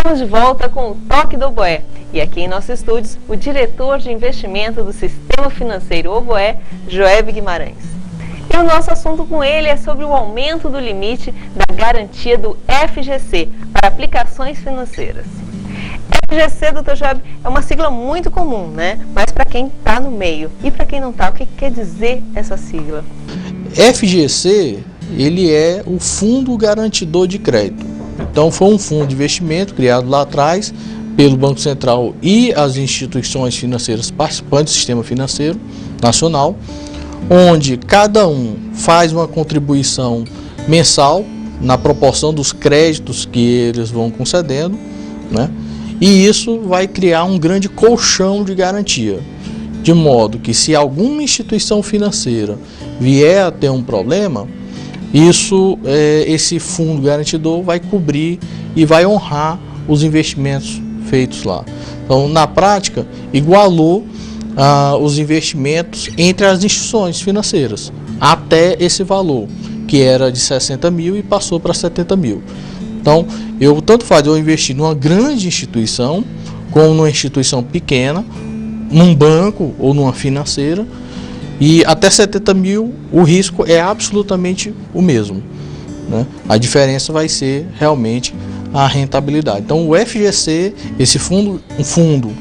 Estamos de volta com o Toque do Oboé. E aqui em nossos estúdios, o diretor de investimento do Sistema Financeiro Oboé, Joeb Guimarães. E o nosso assunto com ele é sobre o aumento do limite da garantia do FGC para aplicações financeiras. FGC, doutor Joeb, é uma sigla muito comum, né? Mas para quem está no meio e para quem não está, o que quer dizer essa sigla? FGC, ele é o Fundo Garantidor de Crédito. Então, foi um fundo de investimento criado lá atrás pelo Banco Central e as instituições financeiras participantes do Sistema Financeiro Nacional, onde cada um faz uma contribuição mensal na proporção dos créditos que eles vão concedendo, né? E isso vai criar um grande colchão de garantia, de modo que se alguma instituição financeira vier a ter um problema, esse fundo garantidor vai cobrir e vai honrar os investimentos feitos lá. Então, na prática, igualou os investimentos entre as instituições financeiras, até esse valor, que era de 60 mil e passou para 70 mil. Então, tanto faz eu investir numa grande instituição, como numa instituição pequena, num banco ou numa financeira, e até 70 mil o risco é absolutamente o mesmo, né? A diferença vai ser realmente a rentabilidade. Então, o FGC, esse fundo, um fundo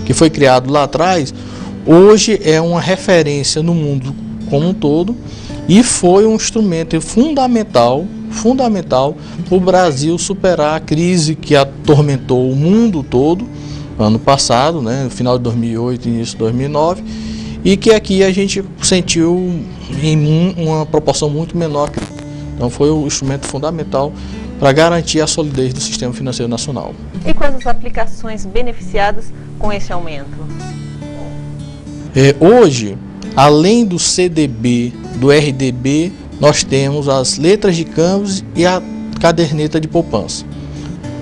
que foi criado lá atrás, hoje é uma referência no mundo como um todo e foi um instrumento fundamental para o Brasil superar a crise que atormentou o mundo todo ano passado, né, no final de 2008 e início de 2009, e que aqui a gente sentiu em uma proporção muito menor. Então, foi um instrumento fundamental para garantir a solidez do sistema financeiro nacional. E quais as aplicações beneficiadas com esse aumento? Hoje, além do CDB, do RDB, nós temos as letras de câmbio e a caderneta de poupança.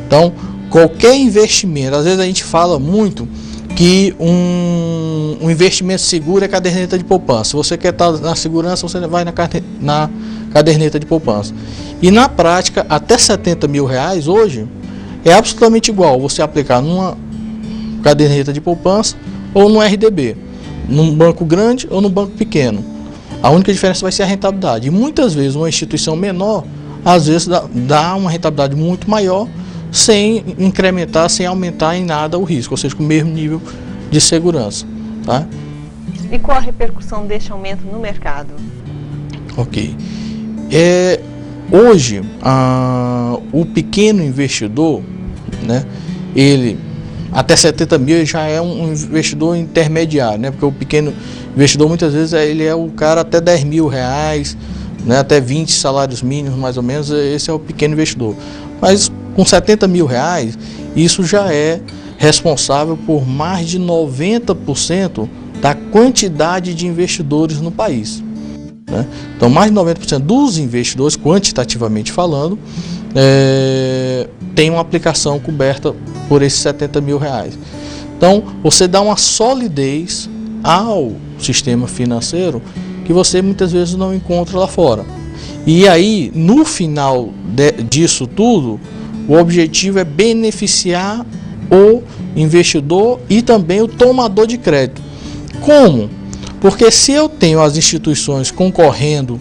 Então, qualquer investimento, às vezes a gente fala muito que um investimento seguro é caderneta de poupança. Se você quer estar na segurança, você vai na caderneta de poupança. E na prática, até 70 mil reais hoje é absolutamente igual você aplicar numa caderneta de poupança ou no RDB, num banco grande ou num banco pequeno. A única diferença vai ser a rentabilidade. E muitas vezes uma instituição menor, às vezes dá uma rentabilidade muito maior, sem incrementar, sem aumentar em nada o risco, ou seja, com o mesmo nível de segurança. Tá? E qual a repercussão deste aumento no mercado? Ok. Hoje, o pequeno investidor, né, ele até 70 mil já é um investidor intermediário, né, porque o pequeno investidor muitas vezes ele é o cara até 10 mil reais, né, até 20 salários mínimos mais ou menos, esse é o pequeno investidor. Mas com 70 mil reais, isso já é responsável por mais de 90% da quantidade de investidores no país, né? Então, mais de 90% dos investidores, quantitativamente falando, tem uma aplicação coberta por esses 70 mil reais. Então, você dá uma solidez ao sistema financeiro que você muitas vezes não encontra lá fora. E aí, no final disso tudo, o objetivo é beneficiar o investidor e também o tomador de crédito. Como? Porque se eu tenho as instituições concorrendo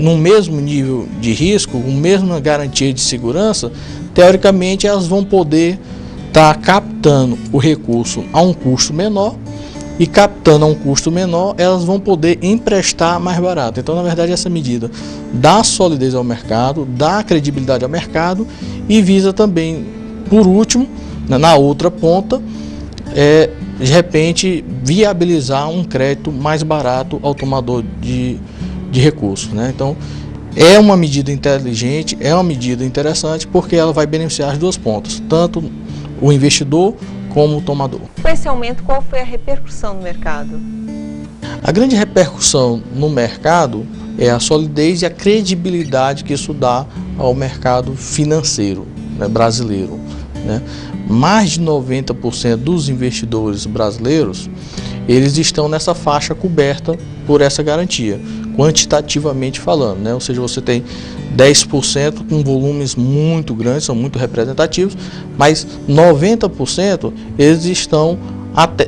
no mesmo nível de risco, com a mesma garantia de segurança, teoricamente elas vão poder estar captando o recurso a um custo menor, e captando a um custo menor, elas vão poder emprestar mais barato. Então, na verdade, essa medida dá solidez ao mercado, dá credibilidade ao mercado e visa também, por último, na outra ponta, de repente, viabilizar um crédito mais barato ao tomador de recursos, né? Então, é uma medida inteligente, é uma medida interessante, porque ela vai beneficiar as duas pontas, tanto o investidor como o tomador. Com esse aumento, qual foi a repercussão no mercado? A grande repercussão no mercado é a solidez e a credibilidade que isso dá ao mercado financeiro, né, brasileiro, né? Mais de 90% dos investidores brasileiros, eles estão nessa faixa coberta por essa garantia, quantitativamente falando, né? Ou seja, você tem 10% com volumes muito grandes, são muito representativos, mas 90% eles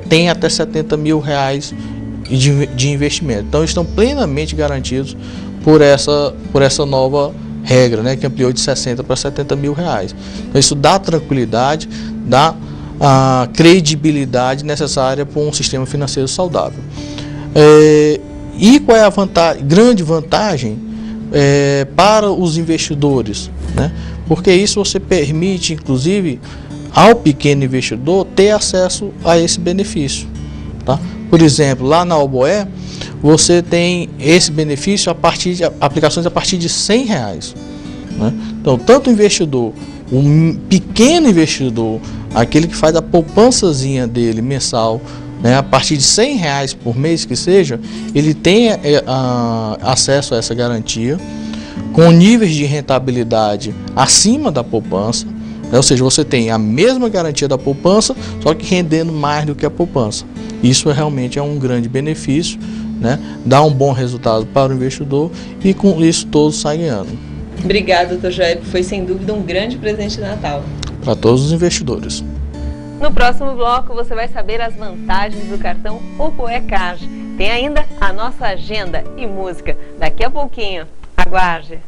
têm até 70 mil reais de investimento. Então estão plenamente garantidos por essa nova regra, né, que ampliou de 60 para 70 mil reais. Então isso dá tranquilidade, dá a credibilidade necessária para um sistema financeiro saudável. E qual é a grande vantagem para os investidores, né? Porque isso você permite, inclusive, ao pequeno investidor ter acesso a esse benefício, tá? Por exemplo, lá na Oboé, você tem esse benefício a partir de aplicações a partir de R$100, né? Então, tanto o investidor, um pequeno investidor, aquele que faz a poupançazinha dele mensal, né, a partir de R$100 por mês que seja, ele tem acesso a essa garantia, com níveis de rentabilidade acima da poupança, né? Ou seja, você tem a mesma garantia da poupança, só que rendendo mais do que a poupança. Isso realmente é um grande benefício, né? Dá um bom resultado para o investidor e com isso todos saem ganhando. Obrigada, Dr. Joeb. Foi sem dúvida um grande presente de Natal. Para todos os investidores. No próximo bloco você vai saber as vantagens do cartão Oboé Card. Tem ainda a nossa agenda e música. Daqui a pouquinho. Aguarde!